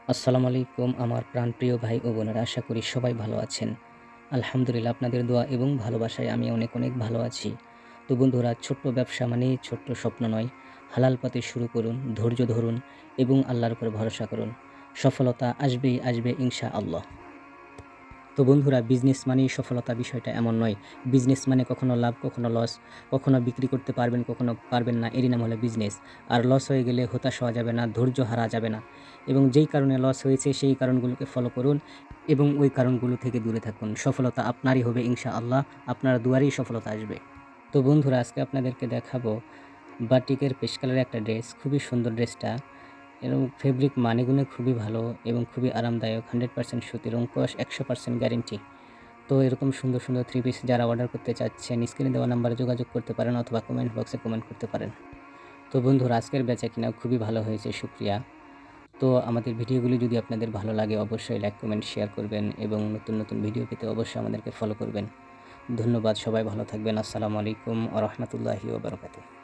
আসসালামু আলাইকুম আমার প্রাণপ্রিয় ভাই ও বোনেরা, আশা করি সবাই ভালো আছেন। আলহামদুলিল্লাহ, আপনাদের দোয়া এবং ভালোবাসায় আমি অনেক অনেক ভালো আছি। তো বন্ধুরা, ছোট্ট ব্যবসা মানেই ছোট্ট স্বপ্ন নয়। হালাল পথে শুরু করুন, ধৈর্য ধরুন এবং আল্লাহর উপর ভরসা করুন। সফলতা আসবেই আসবে ইনশাআল্লাহ। তো বন্ধুরা, বিজনেস মানেই সফলতা বিষয়টা এমন নয়। বিজনেস মানে কখনো লাভ, কখনো লস, কখনো বিক্রি করতে পারবেন, কখনো পারবেন না, এরই নাম হলো বিজনেস। আর লস হয়ে গেলে হতাশ হওয়া যাবে না, ধৈর্য হারা যাবে না। এবং যেই কারণে লস হয়েছে সেই কারণগুলোকে ফলো করুন এবং ওই কারণগুলো থেকে দূরে থাকুন। সফলতা আপনারই হবে ইনশাআল্লাহ, আপনার দুয়ারেই সফলতা আসবে। তো বন্ধুরা, আজকে আপনাদেরকে দেখাবো বাটিকের পেশ কালারের একটা ড্রেস। খুবই সুন্দর ড্রেসটা, এবং ফেব্রিক মানেগুনে খুবই ভালো এবং খুবই আরামদায়ক। 100% সুতি, রং কস 100% গ্যারেন্টি। তো এরকম সুন্দর সুন্দর থ্রি পিস যারা অর্ডার করতে চাচ্ছেন, স্ক্রিনে দেওয়া নাম্বারে যোগাযোগ করতে পারেন অথবা কমেন্ট বক্সে কমেন্ট করতে পারেন। তো বন্ধুরা, আজকের বেচাকেনা খুবই ভালো হয়েছে, শুকরিয়া। তো আমাদের ভিডিওগুলি যদি আপনাদের ভালো লাগে অবশ্যই লাইক, কমেন্ট, শেয়ার করবেন এবং নতুন নতুন ভিডিও পেতে অবশ্যই আমাদেরকে ফলো করবেন। ধন্যবাদ, সবাই ভালো থাকবেন। আসসালামু আলাইকুম ওয়া রাহমাতুল্লাহি ওয়া বারাকাতুহু।